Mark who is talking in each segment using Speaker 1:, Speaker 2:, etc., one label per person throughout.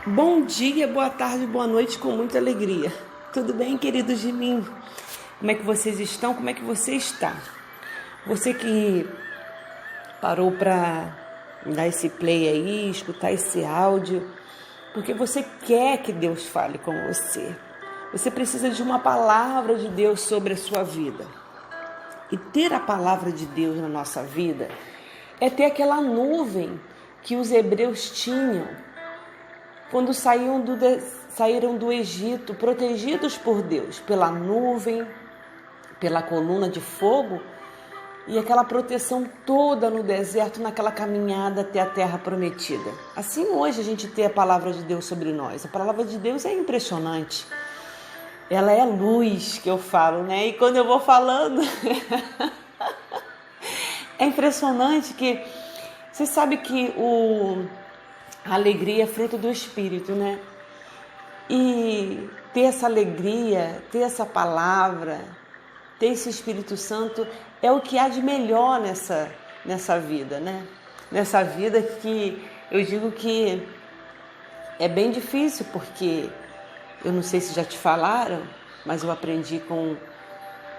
Speaker 1: Bom dia, boa tarde, boa noite, com muita alegria. Tudo bem, queridos de mim? Como é que vocês estão? Como é que você está? Você que parou para dar esse play aí, escutar esse áudio, porque você quer que Deus fale com você. Você precisa de uma palavra de Deus sobre a sua vida. E ter a palavra de Deus na nossa vida é ter aquela nuvem que os hebreus tinham quando saíram do Egito, protegidos por Deus, pela nuvem, pela coluna de fogo e aquela proteção toda no deserto, naquela caminhada até a terra prometida. Assim hoje a gente tem a palavra de Deus sobre nós. A palavra de Deus é impressionante. Ela é luz, que eu falo, né? E quando eu vou falando, é impressionante que você sabe que a alegria é fruto do Espírito, né? E ter essa alegria, ter essa palavra, ter esse Espírito Santo é o que há de melhor nessa vida, né? Nessa vida que eu digo que é bem difícil, porque eu não sei se já te falaram, mas eu aprendi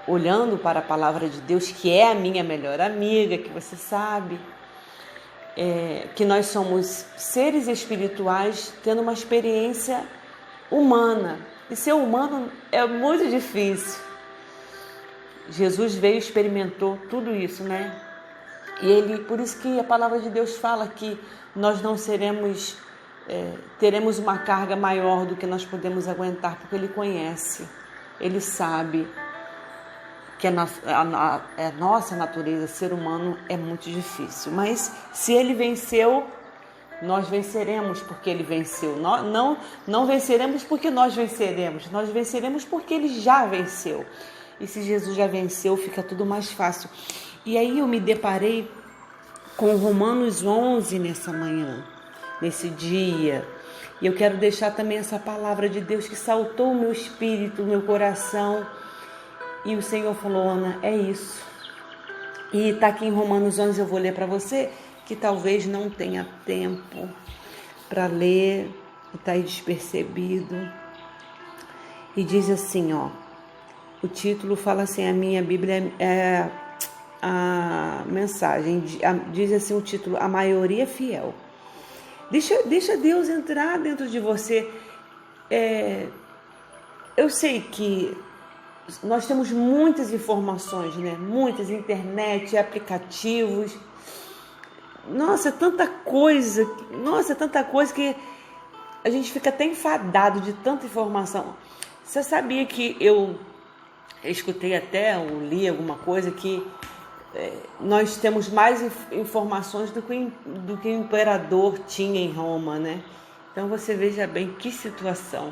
Speaker 1: olhando para a palavra de Deus, que é a minha melhor amiga, que você sabe. Que nós somos seres espirituais tendo uma experiência humana. E ser humano é muito difícil. Jesus veio e experimentou tudo isso, né? E por isso que a palavra de Deus fala que nós não teremos uma carga maior do que nós podemos aguentar, porque Ele conhece, Ele sabe que a nossa natureza, ser humano, é muito difícil. Mas se Ele venceu, nós venceremos porque Ele venceu. Não venceremos porque nós venceremos porque Ele já venceu. E se Jesus já venceu, fica tudo mais fácil. E aí eu me deparei com Romanos 11 nessa manhã, nesse dia. E eu quero deixar também essa palavra de Deus que saltou o meu espírito, o meu coração. E o Senhor falou: Ana, é isso. E está aqui em Romanos 11, eu vou ler para você, que talvez não tenha tempo para ler, está aí despercebido. E diz assim, ó, o título fala assim, a minha Bíblia é a mensagem, diz assim o título, a maioria fiel. Deixa Deus entrar dentro de você. Eu sei que nós temos muitas informações, né? Muitas, internet, aplicativos. Nossa, tanta coisa que a gente fica até enfadado de tanta informação. Você sabia que eu escutei até, ou li alguma coisa, que nós temos mais informações do que o imperador tinha em Roma, né? Então você veja bem que situação.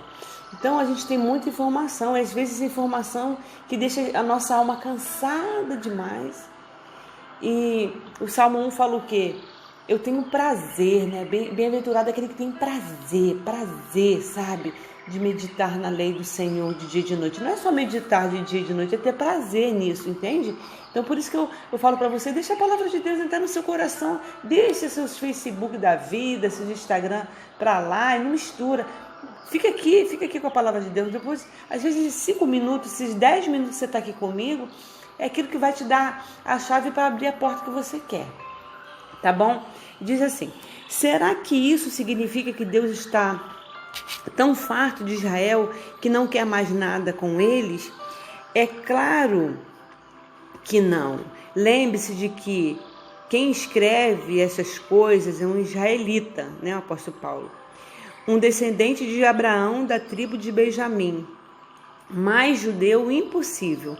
Speaker 1: Então a gente tem muita informação, às vezes informação que deixa a nossa alma cansada demais. E o Salmo 1 fala o quê? Eu tenho prazer, né? Bem-aventurado aquele que tem prazer, sabe? De meditar na lei do Senhor de dia e de noite. Não é só meditar de dia e de noite, é ter prazer nisso, entende? Então por isso que eu falo para você, deixa a palavra de Deus entrar no seu coração, deixa seus Facebook da vida, seus Instagram para lá e não mistura. Fica aqui com a palavra de Deus. Depois, às vezes, 5 minutos, esses 10 minutos que você está aqui comigo, é aquilo que vai te dar a chave para abrir a porta que você quer. Tá bom? Diz assim, será que isso significa que Deus está tão farto de Israel que não quer mais nada com eles? É claro que não. Lembre-se de que quem escreve essas coisas é um israelita, né, o apóstolo Paulo. Um descendente de Abraão, da tribo de Benjamim. Mais judeu impossível.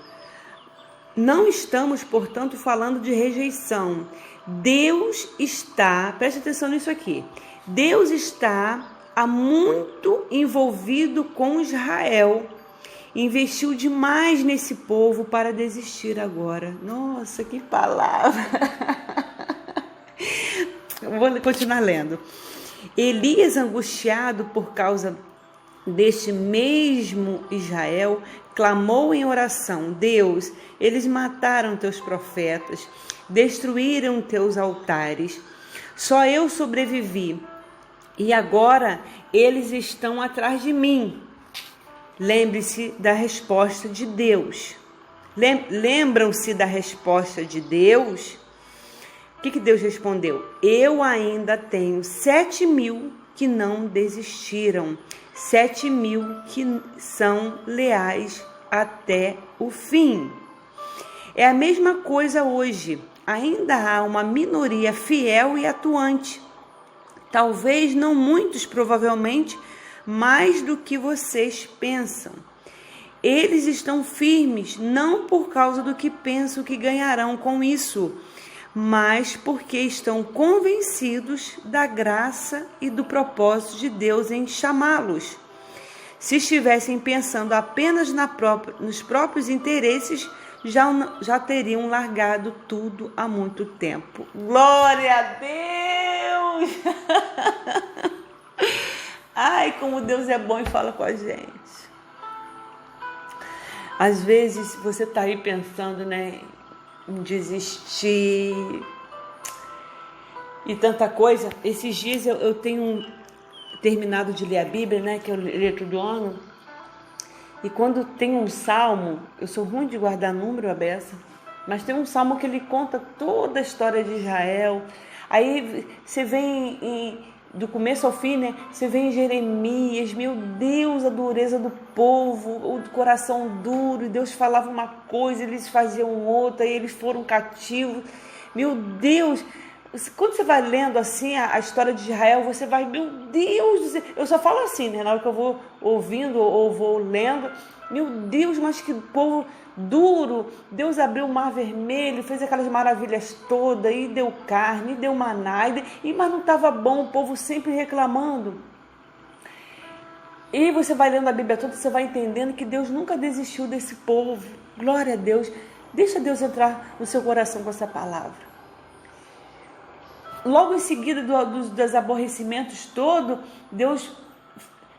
Speaker 1: Não estamos, portanto, falando de rejeição. Deus está, preste atenção nisso aqui, Deus está há muito envolvido com Israel. Investiu demais nesse povo para desistir agora. Nossa, que palavra! Vou continuar lendo. Elias, angustiado por causa deste mesmo Israel, clamou em oração: Deus, eles mataram teus profetas, destruíram teus altares. Só eu sobrevivi. e agora eles estão atrás de mim. Lembre-se da resposta de Deus. Lembram-se da resposta de Deus? O que Deus respondeu? Eu ainda tenho 7.000 que não desistiram, 7.000 que são leais até o fim. É a mesma coisa hoje. Ainda há uma minoria fiel e atuante. Talvez não muitos, provavelmente, mais do que vocês pensam. Eles estão firmes, não por causa do que pensam que ganharão com isso, mas porque estão convencidos da graça e do propósito de Deus em chamá-los. Se estivessem pensando apenas nos próprios interesses, já teriam largado tudo há muito tempo. Glória a Deus! Ai, como Deus é bom e fala com a gente. Às vezes você está aí pensando, né, em desistir e tanta coisa. Esses dias eu tenho terminado de ler a Bíblia, né, que eu leio todo ano. E quando tem um salmo, eu sou ruim de guardar número, a beça, mas tem um salmo que ele conta toda a história de Israel. Aí você vem do começo ao fim, né? Você vê em Jeremias, meu Deus, a dureza do povo, o coração duro, e Deus falava uma coisa, eles faziam outra, e eles foram cativos. Meu Deus, quando você vai lendo assim a história de Israel, você vai, meu Deus, eu só falo assim, né? Na hora que eu vou ouvindo ou vou lendo, meu Deus, mas que povo duro. Deus abriu o mar vermelho, fez aquelas maravilhas todas, e deu carne, e deu maná, mas não estava bom, o povo sempre reclamando. E você vai lendo a Bíblia toda, você vai entendendo que Deus nunca desistiu desse povo. Glória a Deus. Deixa Deus entrar no seu coração com essa palavra. Logo em seguida dos aborrecimentos todos, Deus,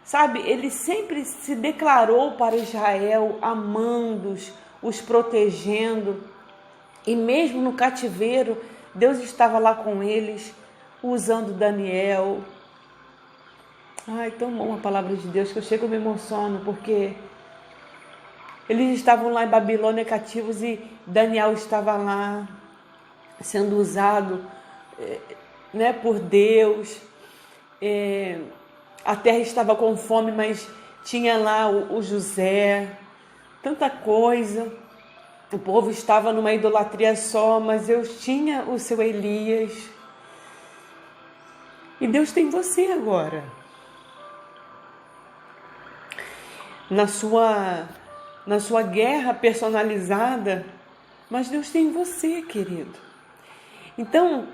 Speaker 1: sabe, ele sempre se declarou para Israel, amando-os, os protegendo. E mesmo no cativeiro, Deus estava lá com eles, usando Daniel. Ai, tão bom a palavra de Deus, que eu chego e me emociono, porque eles estavam lá em Babilônia cativos e Daniel estava lá sendo usado, né, por Deus. A terra estava com fome, mas tinha lá o José, tanta coisa. O povo estava numa idolatria só, mas Deus tinha o seu Elias. E Deus tem você agora. Na sua guerra personalizada, mas Deus tem você, querido. Então,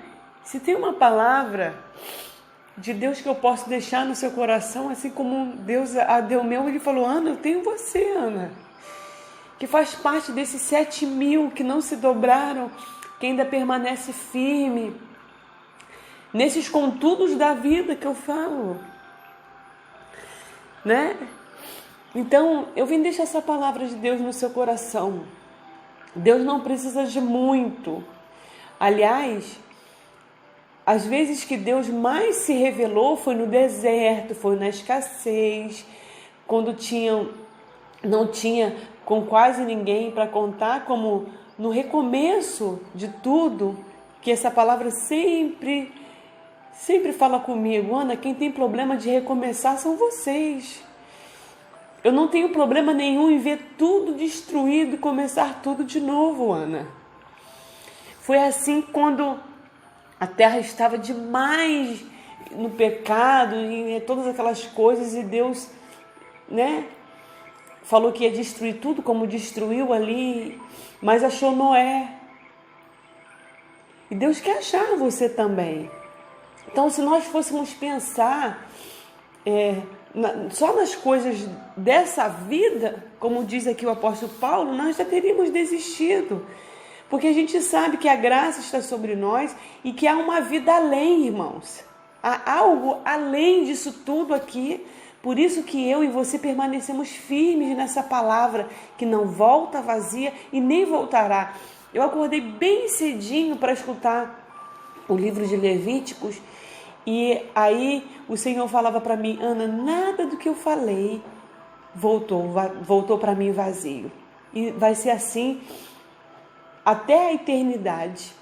Speaker 1: se tem uma palavra de Deus que eu posso deixar no seu coração, assim como Deus a deu meu, ele falou: Ana, eu tenho você, Ana, que faz parte desses 7.000 que não se dobraram, que ainda permanece firme, nesses contudos da vida que eu falo, né? Então, eu vim deixar essa palavra de Deus no seu coração. Deus não precisa de muito. Aliás, as vezes que Deus mais se revelou foi no deserto, foi na escassez, quando não tinha com quase ninguém para contar, como no recomeço de tudo, que essa palavra sempre fala comigo: Ana, quem tem problema de recomeçar são vocês. Eu não tenho problema nenhum em ver tudo destruído e começar tudo de novo, Ana. Foi assim quando a terra estava demais no pecado e todas aquelas coisas, e Deus, né, falou que ia destruir tudo como destruiu ali, mas achou Noé. E Deus quer achar você também. Então, se nós fôssemos pensar só nas coisas dessa vida, como diz aqui o apóstolo Paulo, nós já teríamos desistido. Porque a gente sabe que a graça está sobre nós e que há uma vida além, irmãos. Há algo além disso tudo aqui. Por isso que eu e você permanecemos firmes nessa palavra, que não volta vazia e nem voltará. Eu acordei bem cedinho para escutar o livro de Levíticos E aí o Senhor falava para mim: Ana, nada do que eu falei voltou para mim vazio. E vai ser assim até a eternidade.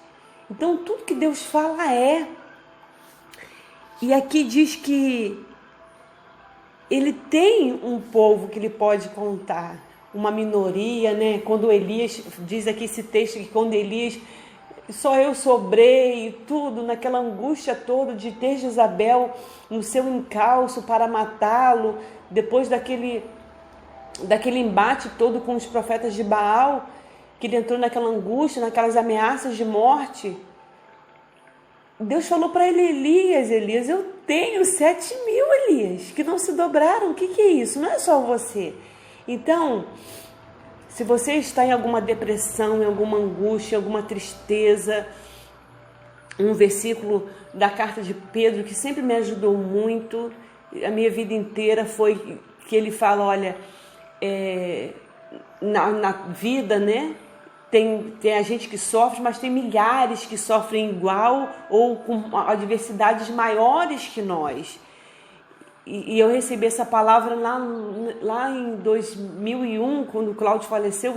Speaker 1: Então tudo que Deus fala é. E aqui diz que Ele tem um povo que Ele pode contar, uma minoria, né? Quando Elias, diz aqui esse texto, que quando Elias, só eu sobrei, tudo, naquela angústia toda de ter Jezabel no seu encalço para matá-lo, depois daquele embate todo com os profetas de Baal, que ele entrou naquela angústia, naquelas ameaças de morte. Deus falou para ele: Elias, eu tenho 7.000, Elias, que não se dobraram. O que é isso? Não é só você. Então, se você está em alguma depressão, em alguma angústia, em alguma tristeza, um versículo da carta de Pedro que sempre me ajudou muito, a minha vida inteira, foi que ele fala: olha, na vida, né? Tem a gente que sofre, mas tem milhares que sofrem igual ou com adversidades maiores que nós. E eu recebi essa palavra lá em 2001, quando o Cláudio faleceu.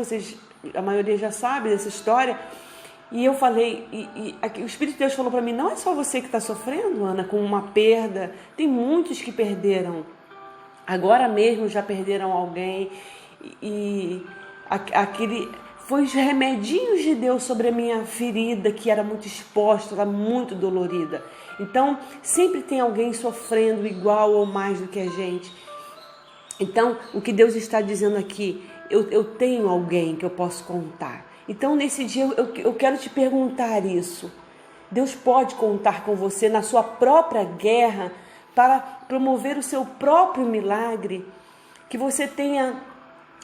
Speaker 1: A maioria já sabe dessa história. E eu falei, o Espírito de Deus falou para mim: não é só você que está sofrendo, Ana, com uma perda. Tem muitos que perderam. Agora mesmo já perderam alguém. Foi os remedinhos de Deus sobre a minha ferida, que era muito exposta, era muito dolorida. Então, sempre tem alguém sofrendo igual ou mais do que a gente. Então, o que Deus está dizendo aqui, eu tenho alguém que eu posso contar. Então, nesse dia, eu quero te perguntar isso. Deus pode contar com você na sua própria guerra para promover o seu próprio milagre, que você tenha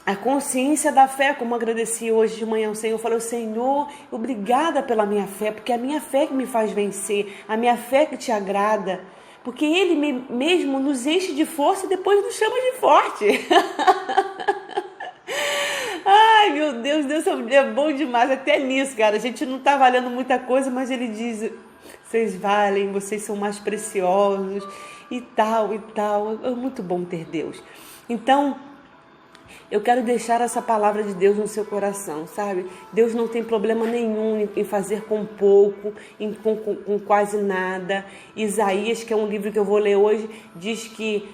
Speaker 1: a consciência da fé, como agradeci hoje de manhã ao Senhor. Eu falei: Senhor, obrigada pela minha fé, porque é a minha fé que me faz vencer, a minha fé que te agrada, porque Ele mesmo nos enche de força e depois nos chama de forte. Ai, meu Deus, Deus é bom demais até nisso, cara. A gente não está valendo muita coisa, mas Ele diz: vocês valem, vocês são mais preciosos e tal e tal. É muito bom ter Deus. Então, eu quero deixar essa palavra de Deus no seu coração, sabe? Deus não tem problema nenhum em fazer com pouco, com quase nada. Isaías, que é um livro que eu vou ler hoje, diz que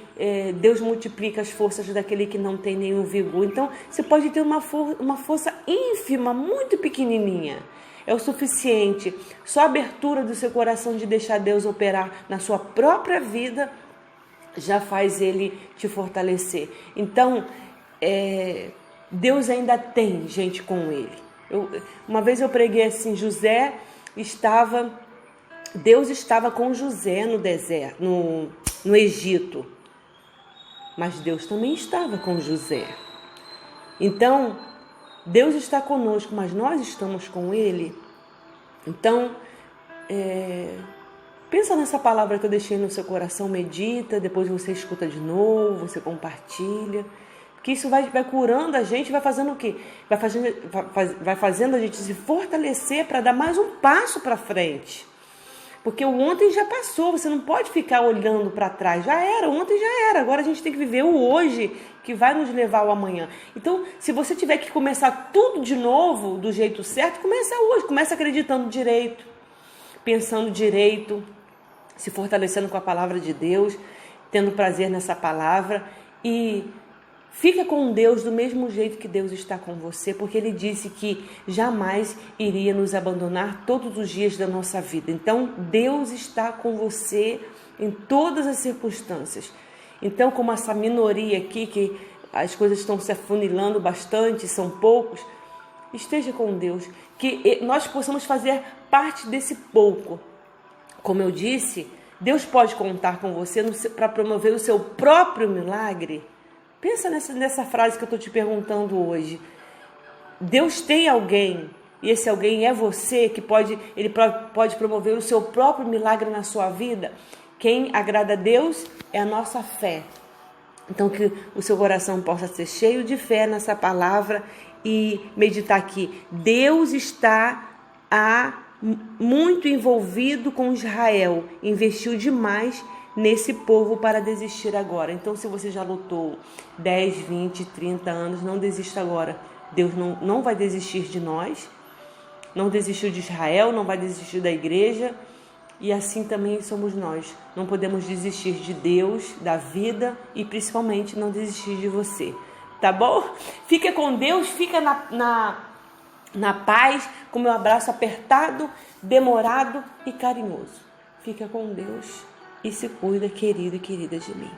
Speaker 1: Deus multiplica as forças daquele que não tem nenhum vigor. Então, você pode ter uma força ínfima, muito pequenininha. É o suficiente. Só a abertura do seu coração de deixar Deus operar na sua própria vida já faz Ele te fortalecer. Então, Deus ainda tem gente com Ele. Uma vez eu preguei assim: Deus estava com José no deserto, no Egito, mas Deus também estava com José. Então, Deus está conosco, mas nós estamos com Ele. Então, pensa nessa palavra que eu deixei no seu coração, medita, depois você escuta de novo, você compartilha. Que isso vai curando a gente, vai fazendo o quê? Vai fazendo a gente se fortalecer para dar mais um passo para frente. Porque o ontem já passou, você não pode ficar olhando para trás. Ontem já era. Agora a gente tem que viver o hoje, que vai nos levar ao amanhã. Então, se você tiver que começar tudo de novo, do jeito certo, começa hoje. Começa acreditando direito, pensando direito, se fortalecendo com a palavra de Deus, tendo prazer nessa palavra e fica com Deus do mesmo jeito que Deus está com você, porque Ele disse que jamais iria nos abandonar todos os dias da nossa vida. Então, Deus está com você em todas as circunstâncias. Então, como essa minoria aqui, que as coisas estão se afunilando bastante, são poucos, esteja com Deus, que nós possamos fazer parte desse pouco. Como eu disse, Deus pode contar com você para promover o seu próprio milagre. Pensa nessa frase que eu estou te perguntando hoje. Deus tem alguém, e esse alguém é você, que ele pode promover o seu próprio milagre na sua vida. Quem agrada a Deus é a nossa fé. Então, que o seu coração possa ser cheio de fé nessa palavra e meditar aqui. Deus está a muito envolvido com Israel, investiu demais nesse povo para desistir agora. Então, se você já lutou 10, 20, 30 anos, não desista agora. Deus não vai desistir de nós, não desistiu de Israel, não vai desistir da igreja, e assim também somos nós. Não podemos desistir de Deus, da vida, e principalmente não desistir de você. Tá bom? Fica com Deus, fica na paz, com meu abraço apertado, demorado e carinhoso. Fica com Deus e se cuida, querido e querida de mim.